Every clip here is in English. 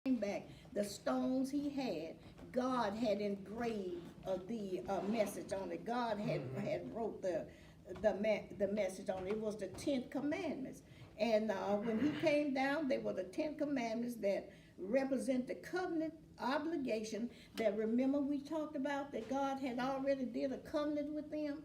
came back, the stones he had, God had engraved the message on it. God had wrote the message on it. It was the 10 Commandments. And when he came down, they were the 10 Commandments that represent the covenant obligation that, remember, we talked about that God had already did a covenant with them.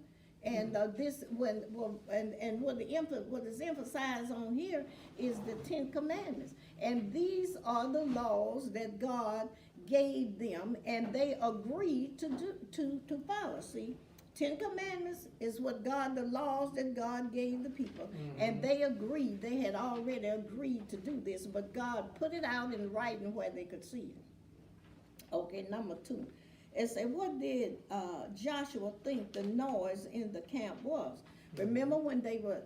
And this when well, and what is emphasized on here is the 10 Commandments, and these are the laws that God gave them, and they agreed to follow. See, 10 Commandments is what God, the laws that God gave the people, and they agreed. They had already agreed to do this, but God put it out in writing where they could see it. Okay, number two. It said, what did Joshua think the noise in the camp was? Remember when they were,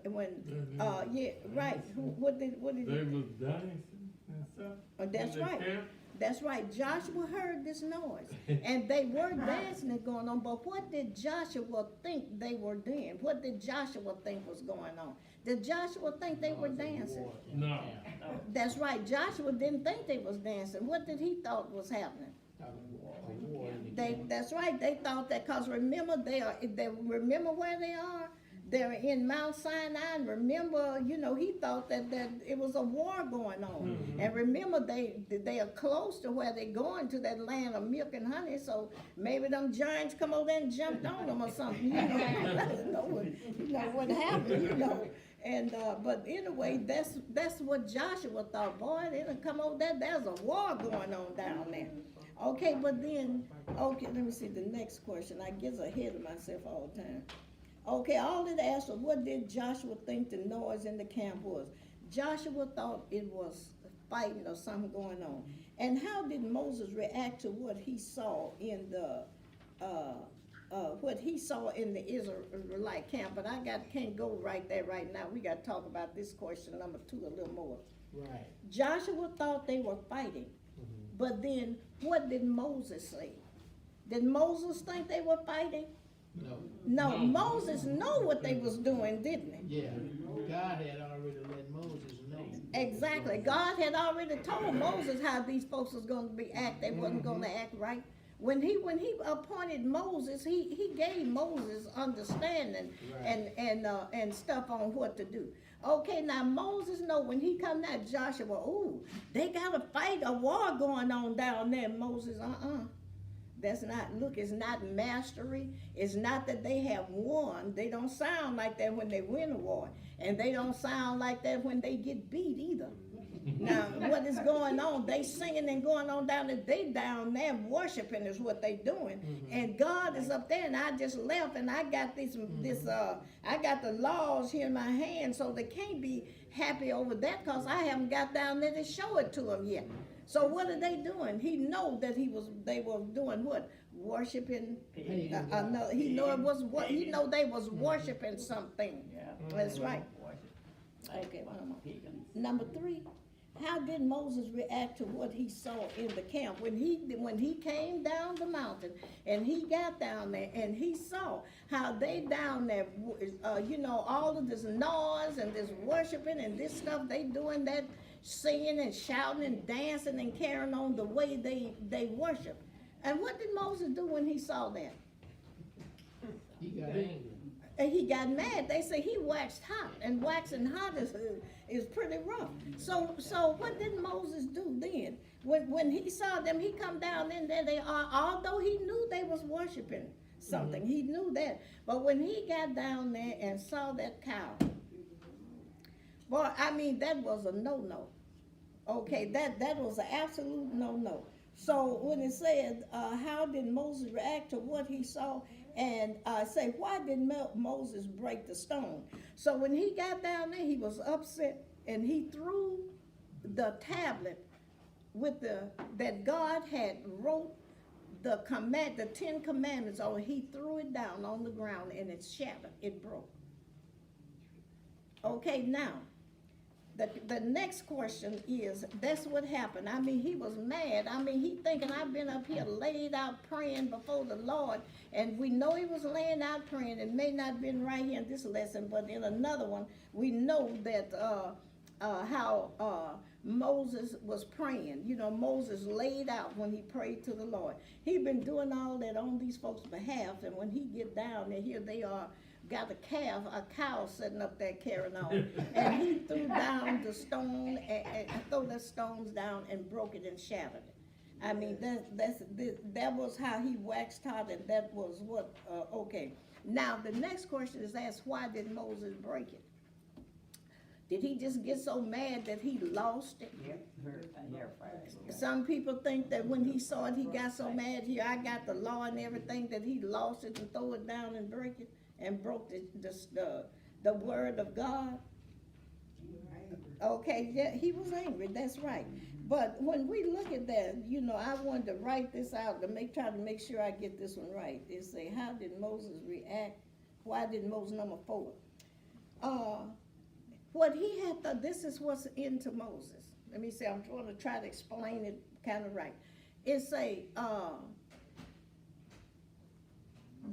yeah, right. What did They was dancing and stuff. that's in the right. camp? That's right. Joshua heard this noise, and they were dancing and going on. But what did Joshua think they were doing? What did Joshua think was going on? Did Joshua think they were dancing? No. That's right. Joshua didn't think they was dancing. What did he thought was happening? That's right. They thought that because remember they remember where they are. They're in Mount Sinai, and remember, he thought that it was a war going on. And remember, they are close to where they're going, to that land of milk and honey. So maybe them giants come over there and jumped on them or something. You know what happened. And but anyway, that's what Joshua thought. Boy, they done come over there. There's a war going on down there. Okay, but then, let me see the next question. I get ahead of myself all the time. Okay, all it asked was, what did Joshua think the noise in the camp was? Joshua thought it was fighting or something going on. And how did Moses react to what he saw in the Israelite camp? But can't go right there right now. We got to talk about this question number 2 a little more. Right. Joshua thought they were fighting. But then, what did Moses say? Did Moses think they were fighting? No, Moses knew what they was doing, didn't he? Yeah, God had already let Moses know. Exactly. God had already told Moses how these folks was going to act. They wasn't going to act right. When he appointed Moses, he gave Moses understanding and stuff on what to do. Okay, now Moses know when he come down, Joshua, ooh, they got a fight, a war going on down there. Moses, that's not, look, it's not mastery. It's not that they have won. They don't sound like that when they win a war. And they don't sound like that when they get beat either. Now, what is going on? They singing and going on down there. They down there worshiping is what they doing. And God is up there, and I just left, and I got I got the laws here in my hand, so they can't be happy over that because I haven't got down there to show it to them yet. So what are they doing? He know that they were doing what? Worshiping. He know it was what he know they was worshiping something. That's right. Okay, number 3. How did Moses react to what he saw in the camp when he came down the mountain and he got down there and he saw how they down there, all of this noise and this worshiping and this stuff they doing, that singing and shouting and dancing and carrying on the way they worship. And what did Moses do when he saw that? He got angry. And he got mad. They say he waxed hot, and waxing hot is pretty rough. So what did Moses do then? When he saw them, he come down and there they are. Although he knew they was worshiping something, he knew that. But when he got down there and saw that cow, boy, I mean that was a no-no. Okay, that was an absolute no-no. So when it said, how did Moses react to what he saw? And say, why did Moses break the stone? So when he got down there, he was upset, and he threw the tablet with that God had wrote the 10 Commandments on. He threw it down on the ground, and it shattered. It broke. Okay, now. The next question is, that's what happened. I mean, he was mad. I mean, he thinking, I've been up here laid out praying before the Lord, and we know he was laying out praying. It may not have been right here in this lesson, but in another one, we know that how Moses was praying. You know, Moses laid out when he prayed to the Lord. He'd been doing all that on these folks' behalf, and when he get down there, here they are, got a cow sitting up there carrying on, and he threw down the stone, and threw the stones down and broke it and shattered it. I mean, that was how he waxed hot, and that was what, okay. Now, the next question is asked, why did Moses break it? Did he just get so mad that he lost it? Some people think that when he saw it, he got so mad, here, I got the law and everything, that he lost it and threw it down and break it, and broke the word of God. Okay, yeah, he was angry, that's right. But when we look at that, you know, I wanted to write this out to try to make sure I get this one right. It say, how did Moses react? Why did Moses, number 4? What he had thought, this is what's into Moses. Let me see, I'm trying to explain it kind of right. It say,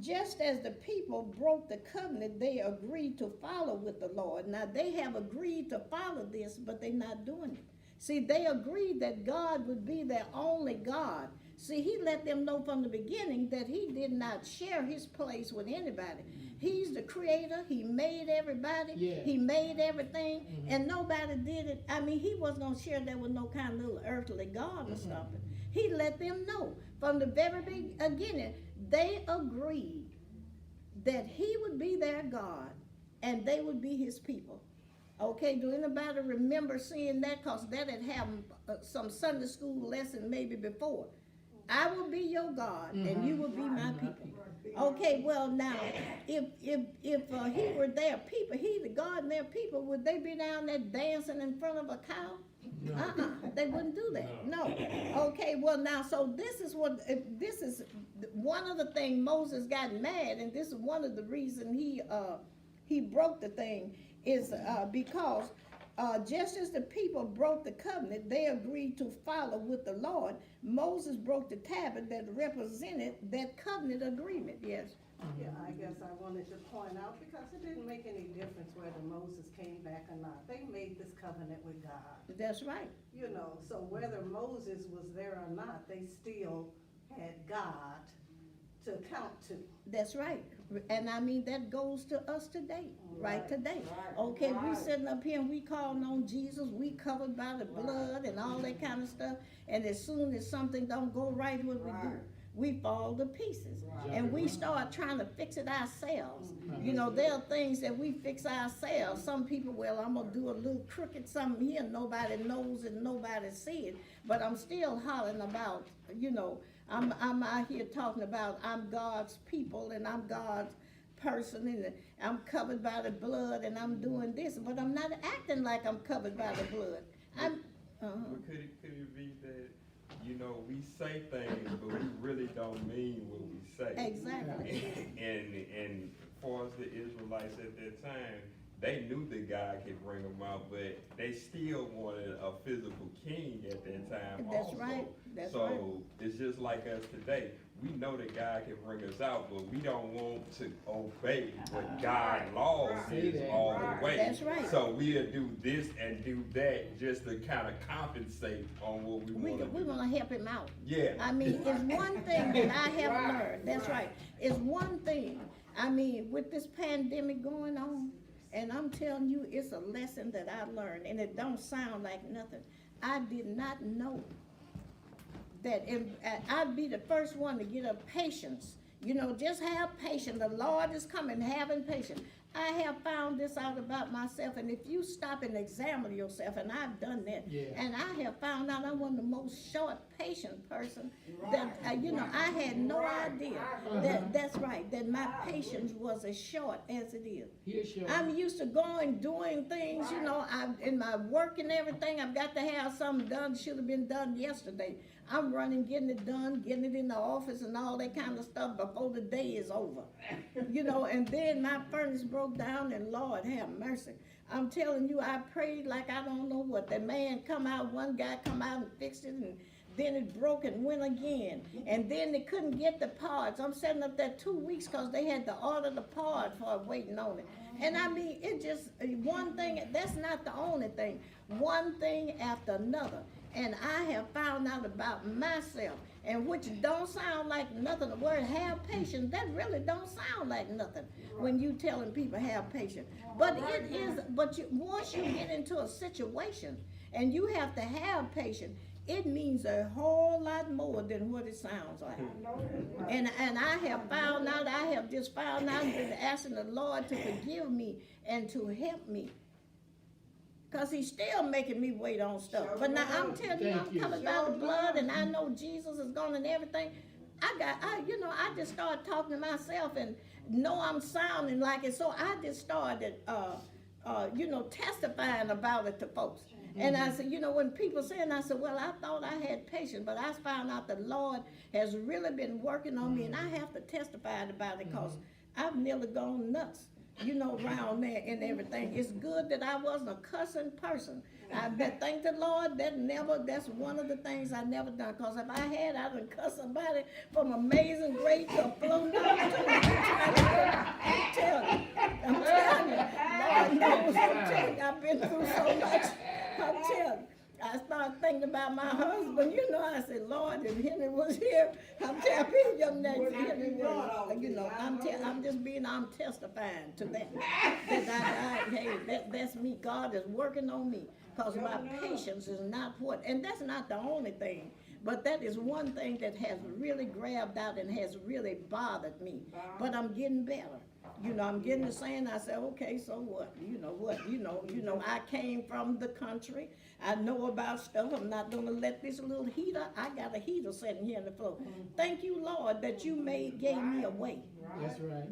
just as the people broke the covenant, they agreed to follow with the Lord. Now, they have agreed to follow this, but they're not doing it. See, they agreed that God would be their only God. See, he let them know from the beginning that he did not share his place with anybody. He's the creator. He made everybody. Yeah. He made everything, and nobody did it. I mean, he wasn't going to share that with no kind of little earthly God or something. He let them know from the very beginning. They agreed that he would be their God and they would be his people. Okay, do anybody remember seeing that? Because that had happened some Sunday school lesson maybe before. I will be your God and you will be my people. Okay, well now, if he were their people, he the God and their people, would they be down there dancing in front of a cow? No. They wouldn't do that. No. Okay, well now, so this is one of the things Moses got mad, and this is one of the reasons he broke the thing, is because just as the people broke the covenant, they agreed to follow with the Lord. Moses broke the tablet that represented that covenant agreement. Yes. Yeah, I guess I wanted to point out, because it didn't make any difference whether Moses came back or not. They made this covenant with God. That's right. You know, so whether Moses was there or not, they still had God to count to. That's right. And I mean, that goes to us today, right today. Right, Okay, we right. sitting up here and we calling on Jesus, we covered by the blood and all that kind of stuff. And as soon as something don't go right, what we do? Right. We fall to pieces. Right. And we start trying to fix it ourselves. You know, there are things that we fix ourselves. Some people, well, I'm gonna do a little crooked something here, nobody knows it, nobody see it. But I'm still hollering about, you know, I'm out here talking about I'm God's people and I'm God's person and I'm covered by the blood and I'm doing this, but I'm not acting like I'm covered by the blood. But could it be that, you know, we say things, but we really don't mean what we say? Exactly. And as far as the Israelites at that time, they knew that God could bring them out, but they still wanted a physical king at that time That's also. right. That's so right. it's just like us today. We know that God can bring us out, but we don't want to obey what God's laws is all the way. That's right. So we'll do this and do that just to kind of compensate on what we want to do. We want to help him out. Yeah. I mean, it's one thing that I have learned. That's right. It's one thing. I mean, with this pandemic going on, and I'm telling you, it's a lesson that I learned, and it don't sound like nothing. I did not know that I'd be the first one to get up patience. You know, just have patience. The Lord is coming, having patience. I have found this out about myself, and if you stop and examine yourself, and I've done that, and I have found out I'm one of the most short, patient person that, you know, I had no idea that's right, that my patience was as short as it is. I'm used to going, doing things, you know, in my work and everything, I've got to have something done, should have been done yesterday. I'm running, getting it done, getting it in the office and all that kind of stuff before the day is over. You know, and then my furnace broke down and Lord have mercy. I'm telling you, I prayed like I don't know what. The man come out, one guy come out and fixed it, and then it broke and went again, and then they couldn't get the parts. I'm setting up there 2 weeks because they had to order the part for waiting on it. And I mean, it just, one thing, that's not the only thing, one thing after another. And I have found out about myself, and which don't sound like nothing. The word have patience, that really don't sound like nothing when you telling people have patience. But it is, but once you get into a situation and you have to have patience, it means a whole lot more than what it sounds like. And I have found out, I have just found out, been asking the Lord to forgive me and to help me. Cause he's still making me wait on stuff. But now I'm telling you, I'm covered by the blood, and I know Jesus is gone and everything. I just started talking to myself and know I'm sounding like it. So I just started, testifying about it to folks. And I said, when people saying, I said, well, I thought I had patience, but I found out the Lord has really been working on me, and I have to testify about it because I've nearly gone nuts. Around there and everything. It's good that I wasn't a cussing person. I thank the Lord, that's one of the things I never done. Because if I had, I would cuss somebody from Amazing Grace to Flow Down. I'm telling you, Lord knows, I'm telling you, I've been through so much. I'm telling you. I started thinking about my husband, I said, Lord, if Henry was here, I'm telling you, young man, Henry was, I'm testifying to that. That's me. God is working on me, because my patience is not what, and that's not the only thing, but that is one thing that has really grabbed out and has really bothered me, but I'm getting better. I'm getting to saying, I said, okay, so what? I came from the country. I know about stuff. I'm not going to let this little heater, I got a heater sitting here on the floor. Thank you, Lord, that you gave me a way. That's right.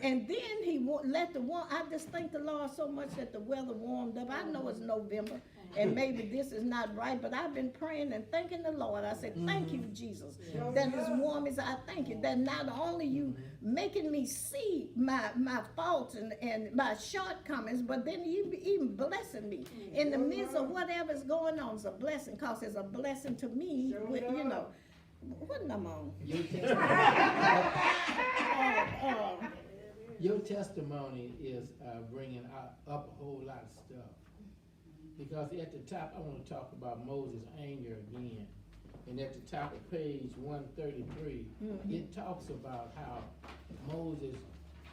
And then he let I just thank the Lord so much that the weather warmed up. I know it's November, and maybe this is not right, but I've been praying and thanking the Lord. I said, thank you, Jesus, that as warm as I thank you, that not only you making me see my faults and my shortcomings, but then you even blessing me in the midst of whatever's going on. It's a blessing, because it's a blessing to me, what am I on? Your testimony is bringing up a whole lot of stuff. Because at the top, I want to talk about Moses' anger again. And at the top of page 133, it talks about how Moses,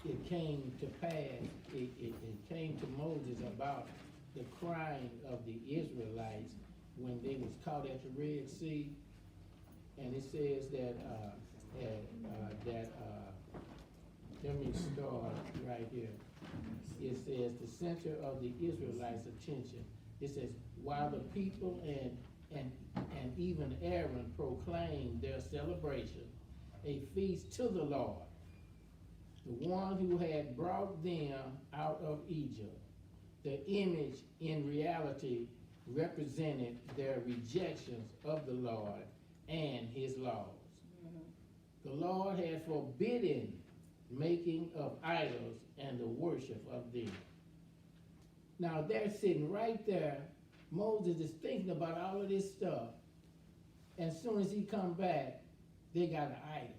it came to pass, it came to Moses about the crying of the Israelites when they was caught at the Red Sea. And it says that, let me start right here. It says the center of the Israelites' attention. It says, while the people and even Aaron proclaimed their celebration, a feast to the Lord, the one who had brought them out of Egypt. The image in reality represented their rejections of the Lord and his laws. The Lord had forbidden making of idols and the worship of them. Now they're sitting right there. Moses is thinking about all of this stuff. And as soon as he come back, they got an idol.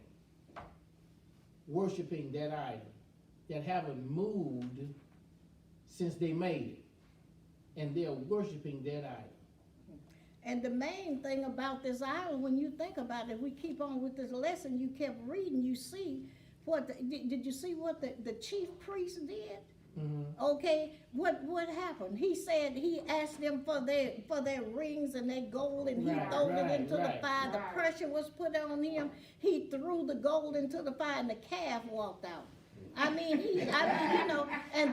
Worshiping that idol that haven't moved since they made it. And they're worshiping that idol. And the main thing about this idol, when you think about it, we keep on with this lesson, you kept reading, you see what, did you see what the chief priest did? Okay, what happened? He said he asked them for their rings and their gold, and he threw it into the fire. The pressure was put on him. He threw the gold into the fire, and the calf walked out. And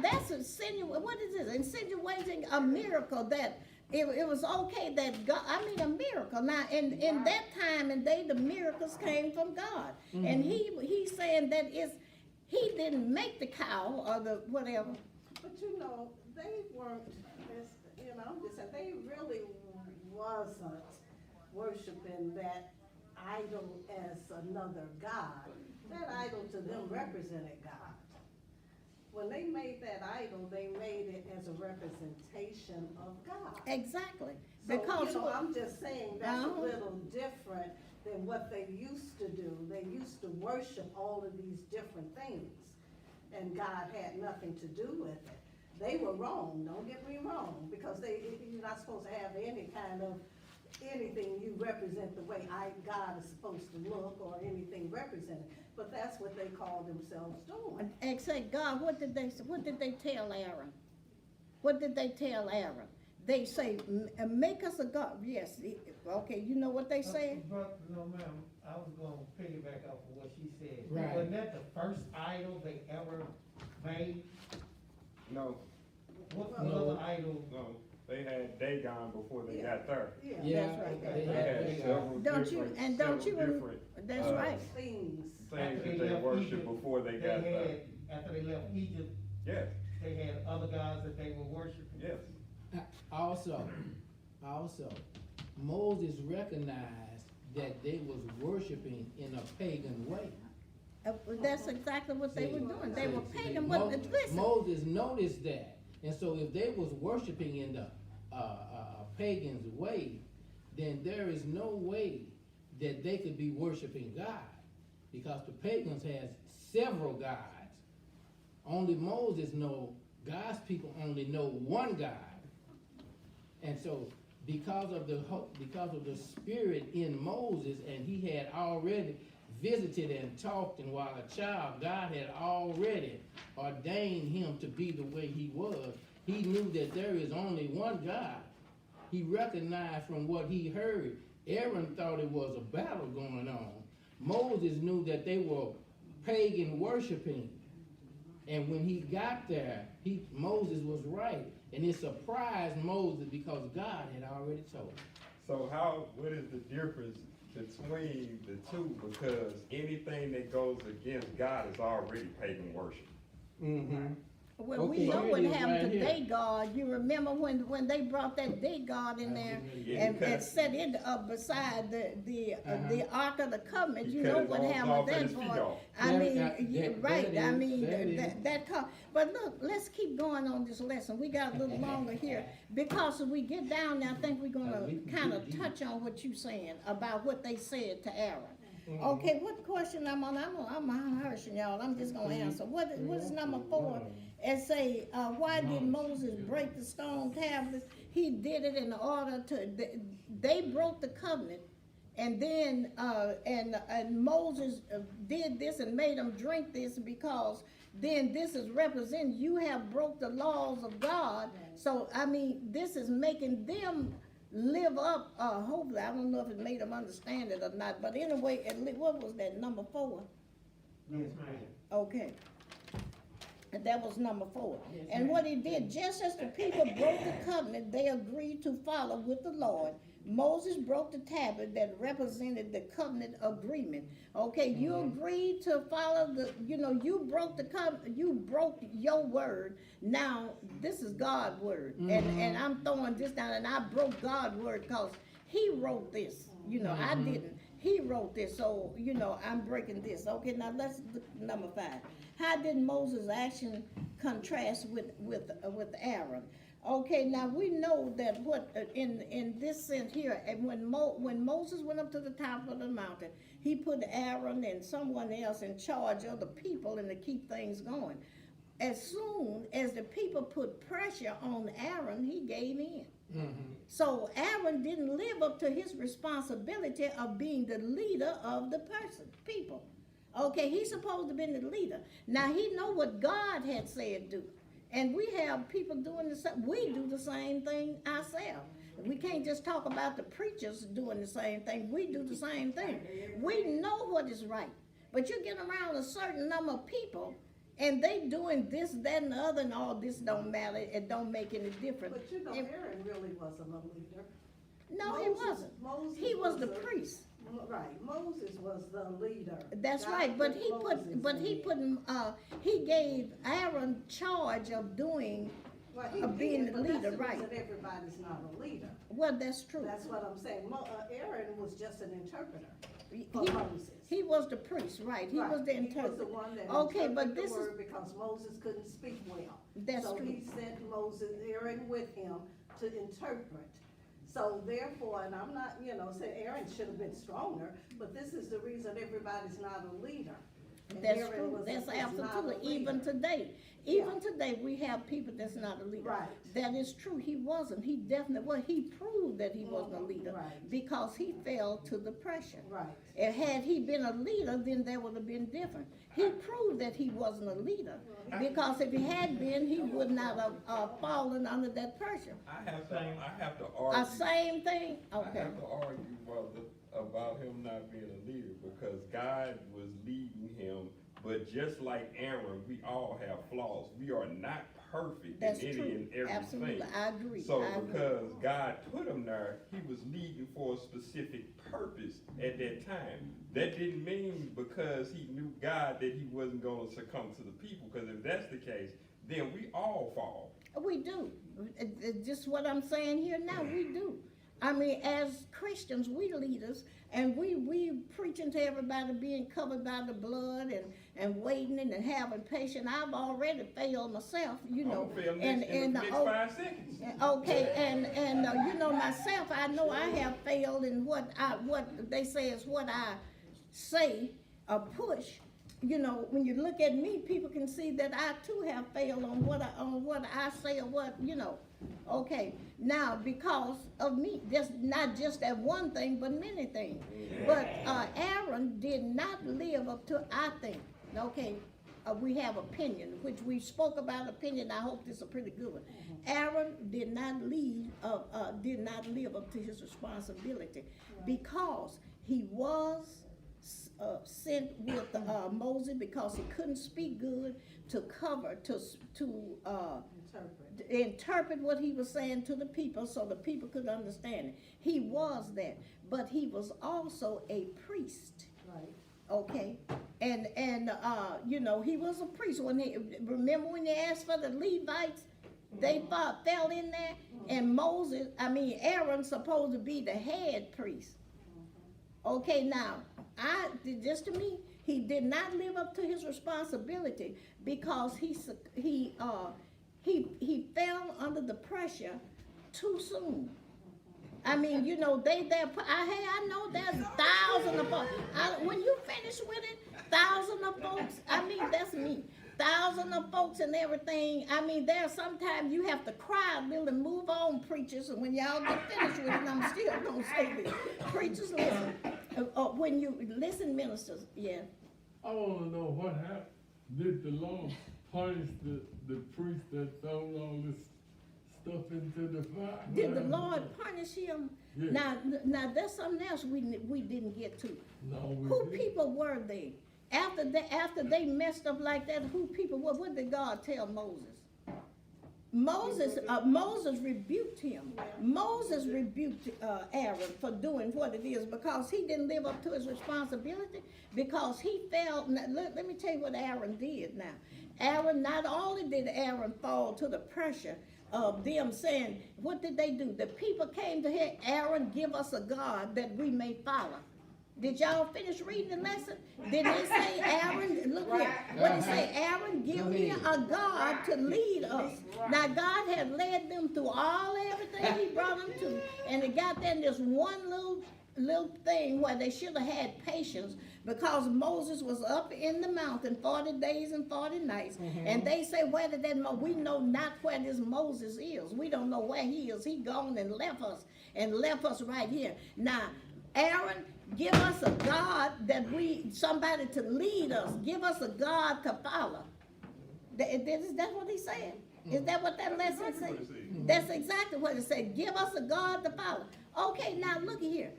that's insinuating a miracle that it was okay that God, a miracle. Now, in that time and day, the miracles came from God. And he's saying that he didn't make the cow or the whatever. But they weren't, I'm just saying, they really wasn't worshiping that idol as another God. That idol to them represented God. When they made that idol, they made it as a representation of God. Exactly, So, because. you know, I'm just saying that's Uh-huh. a little different than what they used to do. They used to worship all of these different things, and God had nothing to do with it. They were wrong, don't get me wrong, because you're not supposed to have any kind of, anything you represent the way God is supposed to look, or anything represented. But that's what they call themselves doing. And say, God, what did they tell Aaron? What did they tell Aaron? They say, make us a God. Yes, okay, you know what they said? But, no, ma'am, I was gonna piggyback off of what she said. Right. Wasn't that the first idol they ever made? No, What No. other idol? no, they had Dagon before they got there. Yeah. Yeah, That's right. they They had had big several Don't you- different, and don't several you different That's right. Things. things that they worshiped before they got there. After they left Egypt, Yes, they had other gods that they were worshiping. yes. Also, Moses recognized that they was worshiping in a pagan way. That's exactly what they were doing. They were pagan, Mo- but listen, Moses noticed that, and so if they was worshiping in the pagan's way, then there is no way that they could be worshiping God, because the pagans had several gods. Only Moses know, God's people only know one God. And so because of the spirit in Moses, and he had already visited and talked, and while a child, God had already ordained him to be the way he was. He knew that there is only one God. He recognized from what he heard. Aaron thought it was a battle going on. Moses knew that they were pagan worshiping. And when he got there, Moses was right. And it surprised Moses because God had already told him. So what is the difference between the two? Because anything that goes against God is already pagan worship. Mm-hmm. well, we Okay, know here what it is happened right to here. day God. You remember when they brought that day God in there Yeah, and because- set it up beside the Ark of the Covenant? He You cut know his what arms happened off with and that his feet part. off. I Yeah, mean, that- you're that right. I is- mean, that is- but look, let's keep going on this lesson. We got a little longer here because if we get down there, I think we're gonna we can kind of dig deep. touch on what you're saying about what they said to Aaron. Mm-hmm. Okay, what question I'm on? I'm hushing y'all. I'm just gonna answer. What is number 4? And say, why did Moses break the stone tablets? He did it in order to. They broke the covenant, and then and Moses did this and made them drink this because then this is representing you have broke the laws of God. So I mean, this is making them live up. Hopefully, I don't know if it made them understand it or not. But anyway, what was that number 4? Yes, ma'am. Okay. And that was number 4. And what he did, just as the people broke the covenant, they agreed to follow with the Lord. Moses broke the tablet that represented the covenant agreement. Okay, you agreed to follow you broke the covenant, you broke your word. Now, this is God's word. And I'm throwing this down, and I broke God's word because he wrote this. I didn't. He wrote this, so, I'm breaking this. Okay, now let's look at number 5. How did Moses' action contrast with Aaron? Okay, now we know that in this sense here, and when Moses went up to the top of the mountain, he put Aaron and someone else in charge of the people and to keep things going. As soon as the people put pressure on Aaron, he gave in. Mm-hmm. So Aaron didn't live up to his responsibility of being the leader of the people. Okay, he's supposed to be the leader. Now he know what God had said do. And we have people doing the same. We do the same thing ourselves. We can't just talk about the preachers doing the same thing. We do the same thing. We know what is right. But you get around a certain number of people and they doing this, that, and the other, and all this don't matter. It don't make any difference. But Aaron really wasn't a leader. No, he wasn't. He was the priest. Right, Moses was the leader. That's God right, but Moses he gave Aaron charge of doing, Well, he being did, the but leader, that's right. reason everybody's not a leader. well, that's true. That's what I'm saying. Aaron was just an interpreter. for Moses. he was the priest, right, he was the He was the interpreter. one that Okay, but interpreted the this is, word because Moses couldn't speak well. that's So true. he sent Moses, Aaron with him to interpret. So therefore, and I'm not, saying Aaron should have been stronger, but this is the reason everybody's not a leader. And That's Aaron true, was- that's is not a absolutely, leader. even today, even today, we have people that's not a leader. Right. That is true, he wasn't, he definitely, well, he proved that he wasn't a leader, Right. because he fell to the pressure. Right. And had he been a leader, then that would have been different. He proved that he wasn't a leader, because if he had been, he would not have fallen under that pressure. I have to A argue. same thing, I okay, have to argue, brother, about him not being a leader, because God was leading him, but just like Aaron, we all have flaws. We are not perfect that's in any true, and everything. absolutely, I agree, So I agree. because God put him there, he was leading for a specific purpose at that time. That didn't mean because he knew God that he wasn't gonna succumb to the people, because if that's the case, then we all fall. We do. Just what I'm saying here now, we do. I mean, as Christians, we leaders, and we preaching to everybody being covered by the blood and waiting and having patience. I've already failed myself, I'm gonna fail and next, in the next oh, 5 seconds. okay, and myself, I know I have failed in what they say is what I say or push. When you look at me, people can see that I too have failed on what I say or what. Okay, now because of me, that's not just that one thing, but many things. But Aaron did not live up to, I think. Okay, we have opinion, which we spoke about opinion. I hope this is a pretty good one. Aaron did not live up to his responsibility, because he was sent with Moses, because he couldn't speak good, to interpret what he was saying to the people, so the people could understand it. He was that, but he was also a priest. Right. Okay, and he was a priest. Remember when they asked for the Levites, they fell in there, and Aaron's supposed to be the head priest. Okay, now, just to me, he did not live up to his responsibility, because he fell under the pressure too soon. I know there's thousands of folks. When you finish with it, thousands of folks, that's me. Thousands of folks and everything. There's sometimes you have to cry a little and move on, preachers. And when y'all get finished with it, I'm still gonna say this. Preachers, listen. When you listen, ministers, yeah. I wanna know what happened. Did the Lord punish the priest that thrown all this stuff into the fire? Did the Lord punish him? Yeah. Now that's something else we didn't get to. No, we Who didn't. people were they? After they messed up like that, who people were? What did God tell Moses? Moses rebuked him. Moses rebuked Aaron for doing what it is, because he didn't live up to his responsibility, because he fell. Now, let me tell you what Aaron did now. Aaron, not only did Aaron fall to the pressure of them saying, what did they do? The people came to him, Aaron, give us a God that we may follow. Did y'all finish reading the lesson? Did it say, Aaron, look here, what did it say? Aaron, give me a God to lead us. Now, God had led them through everything he brought them to, and it got there in this one little thing where they should have had patience, because Moses was up in the mountain 40 days and 40 nights. And they say, where did that we know not where this Moses is. We don't know where he is. He gone and left us right here. Now, Aaron, give us a God somebody to lead us. Give us a God to follow. That's what he said. Is that what that lesson said? That's exactly what it said. Give us a God to follow. Okay, now look here.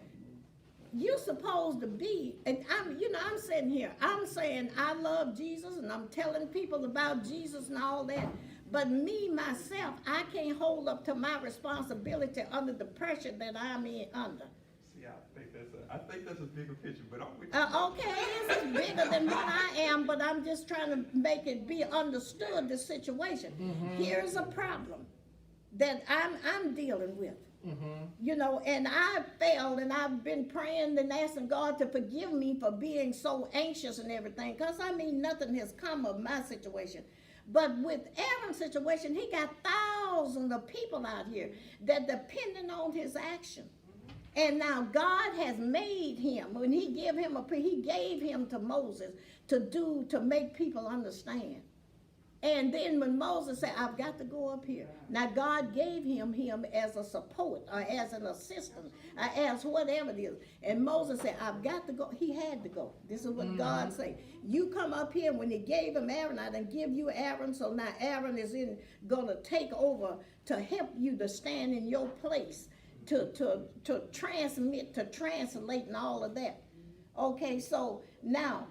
You're supposed to be, and I'm sitting here, I'm saying I love Jesus, and I'm telling people about Jesus and all that, but me, myself, I can't hold up to my responsibility under the pressure that I'm under. See, I think that's a bigger picture, but I'm with you. Okay, this is bigger than what I am, but I'm just trying to make it be understood, the situation. Here's a problem that I'm dealing with. You know, and I failed, and I've been praying and asking God to forgive me for being so anxious and everything, because I mean, nothing has come of my situation. But with Aaron's situation, he got thousands of people out here that depending on his action. And now God has made him, when he gave him to Moses to make people understand. And then when Moses said, I've got to go up here. Now God gave him as a support, or as an assistant, or as whatever it is. And Moses said, I've got to go. He had to go. This is what God said. You come up here. When he gave him Aaron, I didn't give you Aaron. So now Aaron is going to take over to help you to stand in your place, to transmit, to translate and all of that. Okay, so now,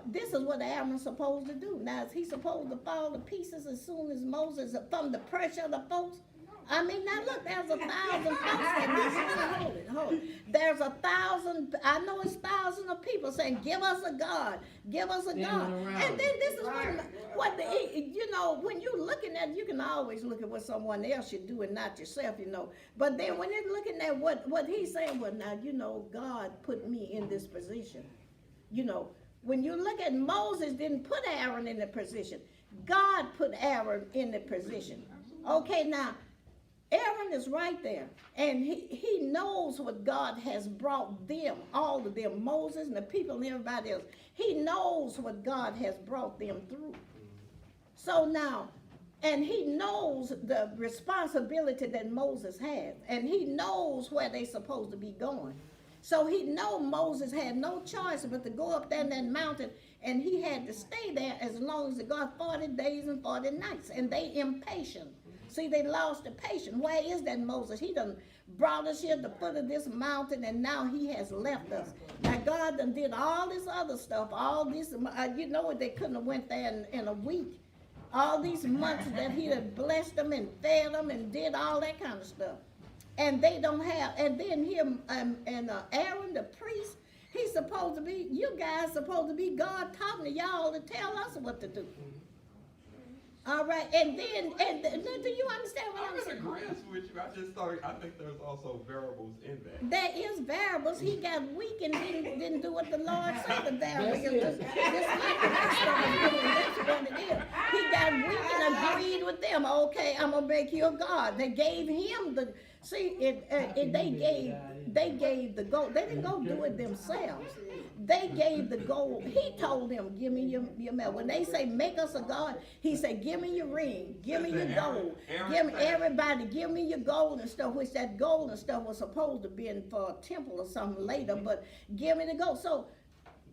this is what Aaron's supposed to do. Now, is he supposed to fall to pieces as soon as Moses, from the pressure of the folks? I mean, now look, there's 1,000 folks. Hold it. There's 1,000, I know it's thousands of people saying, give us a God, give us a God. And then this is you know, when you're looking at, you can always look at what someone else should do and not yourself, you know. But then when you're looking at what he's saying, well, now, you know, God put me in this position, you know. When you look at Moses didn't put Aaron in the position. God put Aaron in the position. Okay, now, Aaron is right there. And he knows what God has brought them, all of them, Moses and the people and everybody else. He knows what God has brought them through. So now, and he knows the responsibility that Moses has. And he knows where they're supposed to be going. So he know Moses had no choice but to go up there in that mountain, and he had to stay there as long as it got 40 days and 40 nights. And they impatient. See, they lost the patience. Where is that Moses? He done brought us here to the foot of this mountain, and now he has left us. Now God done did all this other stuff, all this, you know, they couldn't have went there in a week. All these months that he had blessed them and fed them and did all that kind of stuff. And they don't have, and then him and Aaron, the priest, he's supposed to be, you guys supposed to be God talking to y'all to tell us what to do. All right, and do you understand what I'm saying? I'm in agreement with you. I think there's also variables in that. There is variables. He got weak and didn't do what the Lord said the variables. Just like the rest of them doing. That's what it is. He got weak and agreed with them. Okay, I'm gonna make you a God. They gave him the. See, they gave the gold. They didn't go do it themselves. They gave the gold. He told them, give me your medal. When they say, make us a God, he said, give me your ring, give me your gold. Give me everybody, give me your gold and stuff, which that gold and stuff was supposed to be in for a temple or something later, but give me the gold. So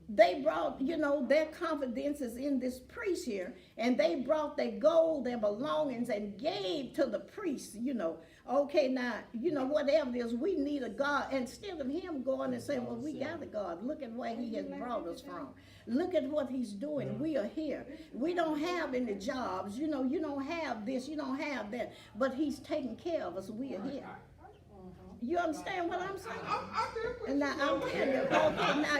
they brought, you know, their confidence is in this priest here, and they brought their gold, their belongings, and gave to the priest, you know. Okay, now, you know, whatever it is, we need a God. Instead of him going and saying, well, we got a God. Look at where he has brought us from. Look at what he's doing. We are here. We don't have any jobs. You know, you don't have this, you don't have that. But he's taking care of us. We are here. You understand what I'm saying? And now I'm telling you, okay, now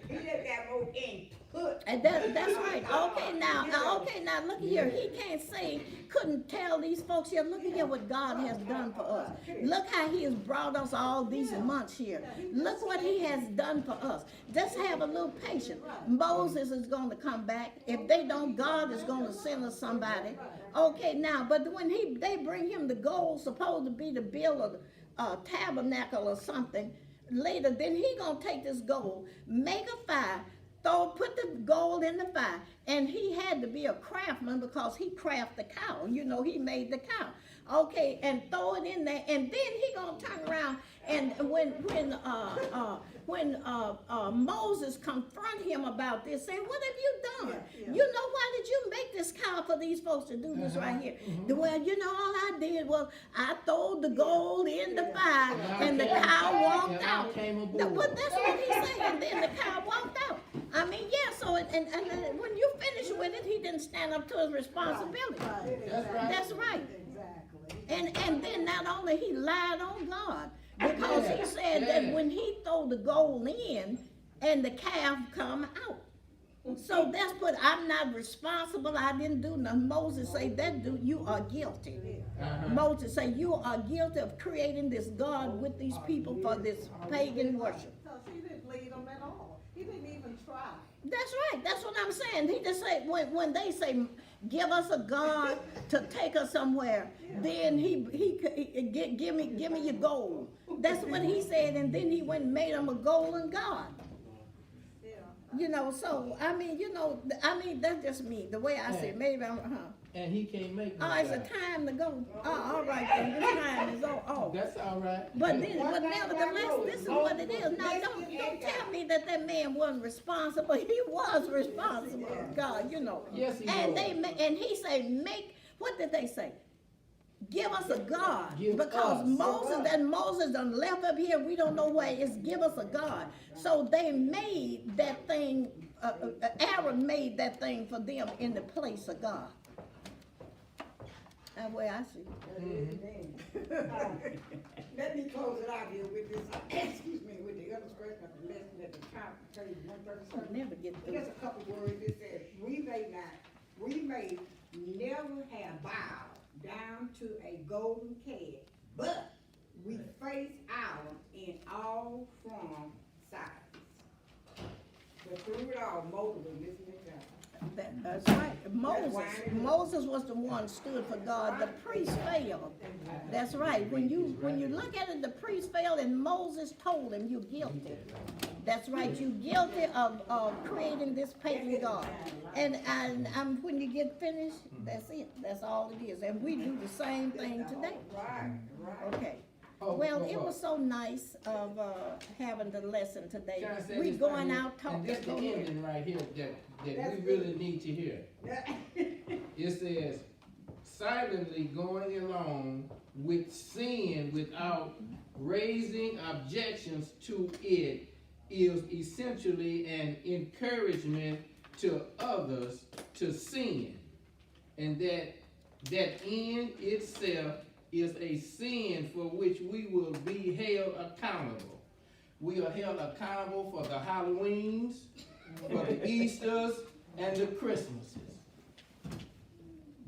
He just got more input. and that's right. Okay, now look here. He can't say, couldn't tell these folks here, look at here what God has done for us. Look how he has brought us all these months here. Look what he has done for us. Just have a little patience. Moses is going to come back. If they don't, God is going to send us somebody. Okay, now, but when they bring him the gold, supposed to be to build a tabernacle or something, later, then he going to take this gold, make a fire, put the gold in the fire, and he had to be a craftsman because he crafted the cow. You know, he made the cow. Okay, and throw it in there, and then he gonna turn around and when Moses confront him about this, saying, "What have you done? Yeah. You know, why did you make this cow for these folks to do this right here?" Well, you know, all I did was I threw the gold in the fire, and the cow walked out. But that's what he's saying. Then the cow walked out. I mean, yeah. So and when you finish with it, he didn't stand up to his responsibility. Right. That's right. Exactly. And then not only he lied on God, because he said that when he threw the gold in and the calf come out. So that's what, I'm not responsible, I didn't do nothing. Moses say, that do, you are guilty. Uh-huh. Moses say, you are guilty of creating this God with these people for this pagan worship. Because he didn't lead them at all. He didn't even try. That's right, that's what I'm saying. He just say, when they say, give us a God to take us somewhere, then give me your gold. That's what he said, and then he went and made him a golden God. Yeah. You know, so, I mean, that's just me, the way I see it. Maybe I'm, And he can't make no Oh, it's a God. time to go. Oh, all right, then, this time is off. That's all right. But nevertheless, this is what it is. Now, don't tell me that man wasn't responsible. He was responsible, God, you know. Yes, he And was. and he said, what did they say? Give us a God. Give Because us. Moses done left up here, we don't know where it's give us a God. So they made that thing, Aaron made that thing for them in the place of God. That's the way I see it. Let me close it out here with this, excuse me, with the illustration of the lesson at the top, page 137. Never get through. Just a couple words, it says, we may never have bowed down to a golden calf, but we face ours in all from sides. But through it all, Moses was listening to God. That's right. Moses was the one stood for God. The priest failed. That's right. When you look at it, the priest failed, and Moses told him, "You're guilty." That's right. You're guilty of creating this pagan God. And when you get finished, that's it. That's all it is. And we do the same thing today. Right. Okay. Oh, Well, oh, it oh. was so nice of having the lesson today. Can I say We this going right here? out talking. And this the Go ahead. ending right here that That's we really need to hear. It says, silently going along with sin without raising objections to it is essentially an encouragement to others to sin. And that in itself is a sin for which we will be held accountable. We are held accountable for the Halloweens, for the Easters, and the Christmases.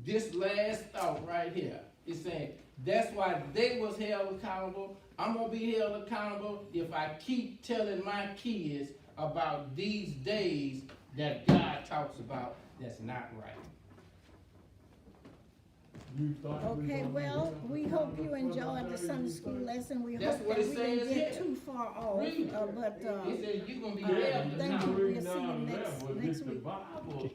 This last thought right here is saying, that's why they was held accountable. I'm gonna be held accountable if I keep telling my kids about these days that God talks about that's not right. Okay, well, we hope you enjoyed the Sunday school lesson. We That's hope what that it we didn't says get here. too far off, Read it. but, He said you're gonna be thank held you. accountable. We'll see you next week. The Bible